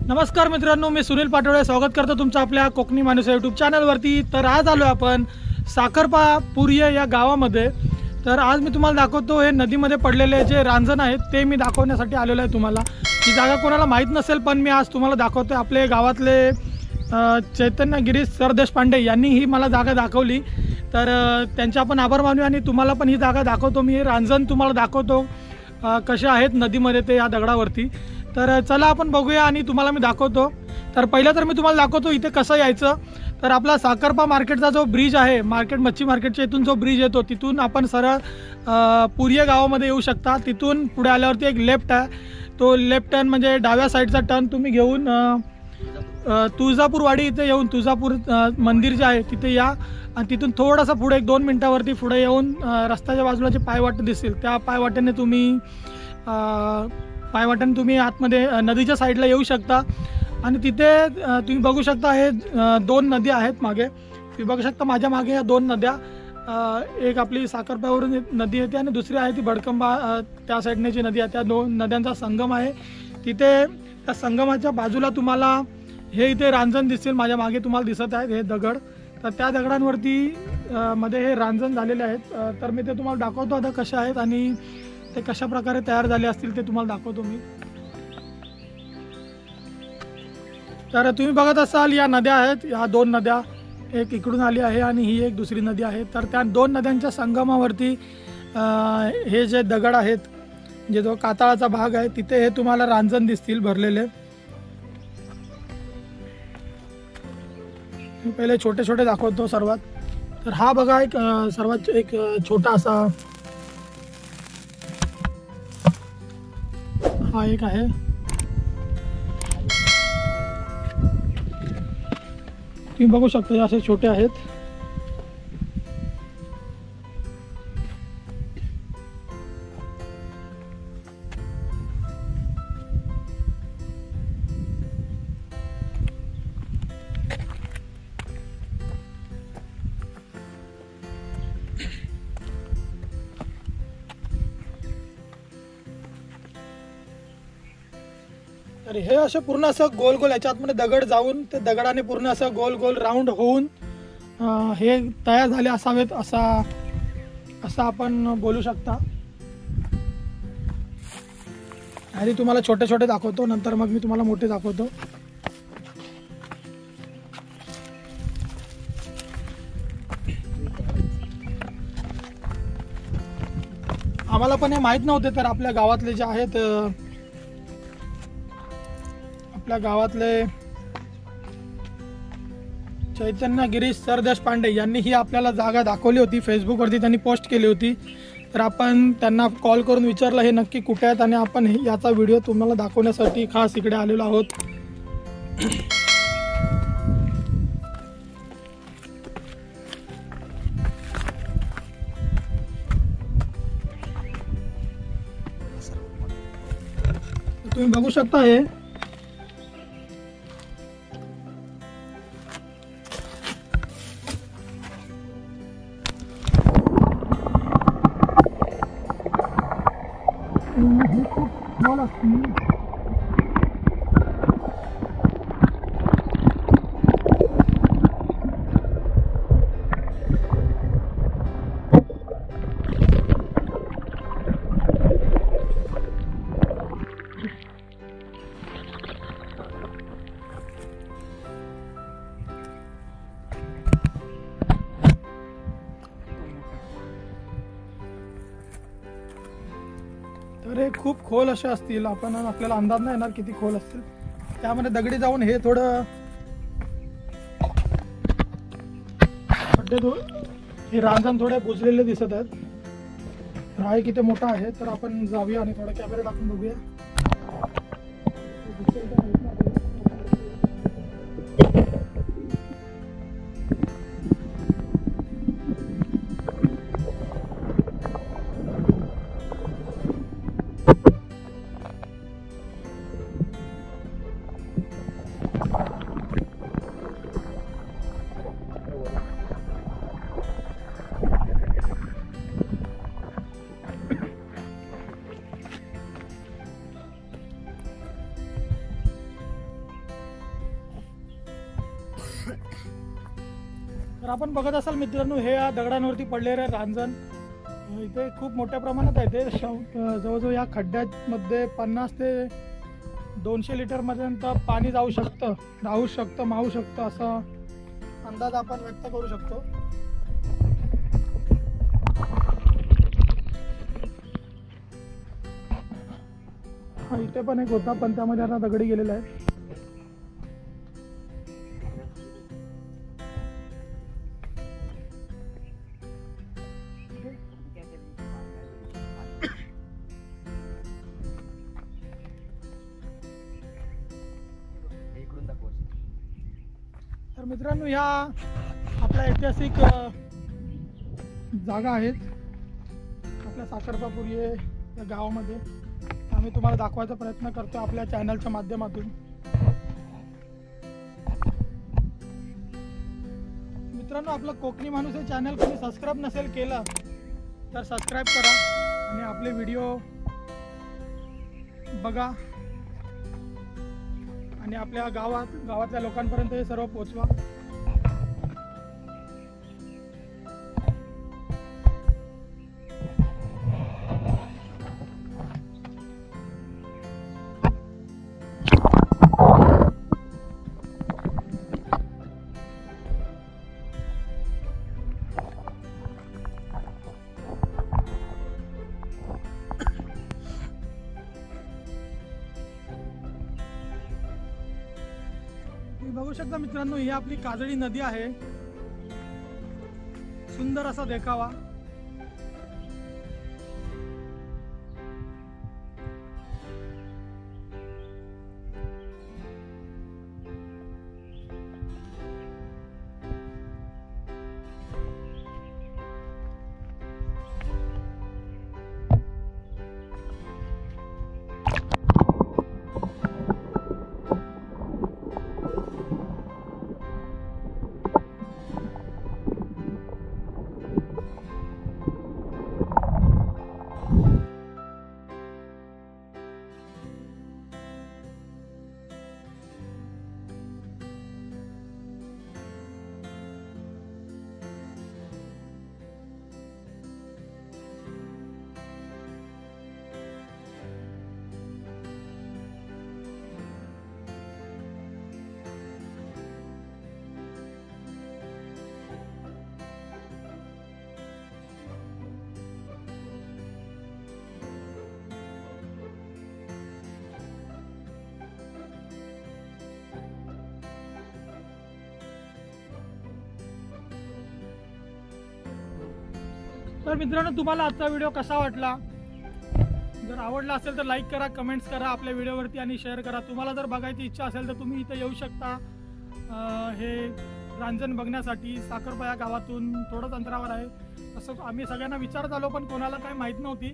नमस्कार मित्रांनो, मी सुनील पाटोळे स्वागत करतो तुमचं आपल्या कोकणी माणूस यूट्यूब चॅनलवरती। तर आज आलो आपण साखरपा पुर्ये या गावामध्ये। तर आज मी तुम्हाला दाखवतो हे नदीमध्ये पडलेले जे रांजण आहेत ते मी दाखवण्यासाठी आलेलो आहे। तुम्हाला ही जागा कोणाला माहीत नसेल पण मी आज तुम्हाला दाखवतो। आपले गावातले चैतन्य गिरीश सर देशपांडे यांनी ही मला जागा दाखवली, तर त्यांचे आपण आभार मानूया आणि तुम्हाला पण ही जागा दाखवतो। मी हे रांजण तुम्हाला दाखवतो कसे आहेत नदीमध्ये ते या दगडावरती। तर चला आपण बघूया आणि तुम्हाला मी दाखवतो। तर पहिलं तर मी तुम्हाला दाखवतो इथे कसं यायचं। तर आपला साखरपा मार्केटचा जो ब्रिज आहे, मच्छी मार्केटच्या इथून जो ब्रिज येतो तिथून आपण सरळ पुर्ये गावामध्ये येऊ शकता। तिथून पुढे आल्यावरती एक लेफ्ट आहे, तो लेफ्ट टर्न म्हणजे डाव्या साईडचा टर्न तुम्ही घेऊन तुळजापूरवाडी इथे येऊन तुळजापूर मंदिर जे आहे तिथे या आणि तिथून थोडासा पुढे 1-2 मिनिटावरती पुढे येऊन रस्त्याच्या बाजूला जे पायवाट दिसेल त्या पायवाटेने तुम्ही आतमध्ये नदीच्या साईडला येऊ शकता। आणि तिथे तुम्ही बघू शकता हे 2 नदी आहेत मागे, तुम्ही बघू शकता माझ्या मागे या 2 नद्या। एक आपली साखरप्यावरून नदी येते आणि दुसरी आहे ती भडकंबा त्या साईडने जी नदी आहे, त्या 2 नद्यांचा संगम आहे तिथे। त्या संगमाच्या बाजूला तुम्हाला हे इथे रांजण दिसेल, माझ्या मागे तुम्हाला दिसत आहेत हे दगड। तर त्या दगडांवरती मध्ये हे रांजण झालेले आहेत। तर मी ते तुम्हाला दाखवतो आता कसे आहेत आणि ते कशा प्रकारे तयार झाले असतील ते तुम्हाला दाखवतो मी। तर तुम्ही बघत असाल या नद्या आहेत, या 2 नद्या, एक इकडून आली आहे आणि ही एक दुसरी नदी आहे। तर त्या 2 नद्यांच्या संगमावरती हे जे दगड आहेत, जे जो कातळाचा भाग आहे तिथे हे तुम्हाला रांजण दिसतील भरलेले। मी पहिले छोटे छोटे दाखवतो सर्वात। तर हा बघा एक सर्वात एक छोटा असा हा एक आहे। तुम्ही बघू शकता हे असे छोटे आहेत। तर हे असं पूर्ण असं गोल गोल याच्यातमध्ये दगड जाऊन ते दगडाने पूर्ण असं गोल गोल राऊंड होऊन हे तयार झाले असावेत असं आपण बोलू शकता। आधी तुम्हाला छोटे छोटे दाखवतो, नंतर मग मी तुम्हाला मोठे दाखवतो। आम्हाला पण हे माहित नव्हते, तर आपल्या गावातले जे आहेत आपल्या गावातले चैतन्य गिरीश सर देशपांडे यांनी ही आपल्याला जागा दाखवली होती, फेसबुकवरती त्यांनी पोस्ट केली होती। तर आपण त्यांना कॉल करून विचारलं हे नक्की कुठे आहेत आणि आपण याचा व्हिडिओ तुम्हाला दाखवण्यासाठी खास इकडे आलेलो आहोत। तुम्ही बघू शकता हे खूप खोल असतील। तर हे खूप खोल असे असतील, आपल्याला अंदाज नाही येणार किती खोल असतील। त्यामध्ये दगडी जाऊन हे थोडं हे रांजण थोडे बुजलेले दिसत आहेत। हा एक किती मोठा आहे, तर आपण जाऊया आणि थोडा कॅमेरा टाकून बघूया। तर आपण बघत असाल मित्रांनो, हे या दगडांवरती पडलेले रांजण इथे खूप मोठ्या प्रमाणात आहे. ते जवळजवळ या खड्ड्यामध्ये 50 ते 200 लिटरपर्यंत पाणी जाऊ शकतं, राहू शकतं, मावू शकतं, असा अंदाज आपण व्यक्त करू शकतो. इथे पण एक होता, पण त्यामध्ये आता दगडी गेलेला आहे. तर मित्रांनो, ह्या आपल्या ऐतिहासिक जागा आहेत आपल्या साखरपापुरी या गावामध्ये. आम्ही तुम्हाला दाखवायचा प्रयत्न करतो आपल्या चॅनलच्या माध्यमातून. मित्रांनो, आपलं कोकणी माणूस हे चॅनल कोणी सबस्क्राईब नसेल केलं तर सबस्क्राईब करा आणि आपले व्हिडिओ बघा आणि आपल्या गावातल्या लोकांपर्यंत हे सर्व पोहोचवा. बघू शकता मित्रांनो, ही आपली काजळी नदी आहे. सुंदर असा देखावा. तर मित्रांनो, तुम्हाला आजचा व्हिडिओ कसा वाटला? जर आवडला असेल तर लाईक करा, कमेंट्स करा आपल्या व्हिडिओवरती आणि शेअर करा. तुम्हाला जर बघायची इच्छा असेल तर तुम्ही इथे येऊ शकता. हे रांजण बघण्यासाठी साखरपा या गावातून थोडंच अंतरावर आहे. असं आम्ही सगळ्यांना विचारत आलो, पण कोणाला काही माहीत नव्हती.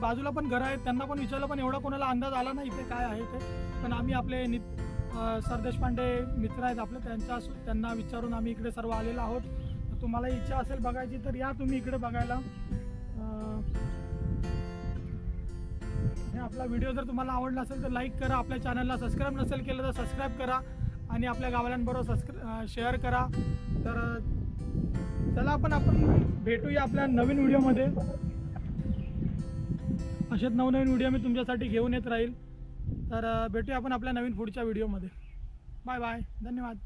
बाजूला पण घरं आहेत, त्यांना पण विचारलं, पण एवढा कोणाला अंदाज आला नाही इथे काय आहे ते. पण आम्ही आपले सर देशपांडे मित्र आहेत आपले, त्यांना विचारून आम्ही इकडे सर्व आलेलो आहोत. तुम्हाला इच्छा असेल बघायची तर या तुम्ही इकडे बघायला. आपला व्हिडिओ जर तुम्हाला आवडला असेल तर लाईक करा, आपल्या चॅनलला सबस्क्राईब नसेल केलं तर सबस्क्राईब करा आणि आपल्या गावाल्यांबरोबर शेअर करा. तर चला आपण भेटूया आपल्या नवीन व्हिडिओमध्ये. असेच नवनवीन व्हिडिओ मी तुमच्यासाठी घेऊन येत राहील. तर भेटूया आपण आपल्या नवीन पुढच्या व्हिडिओमध्ये. बाय बाय, धन्यवाद.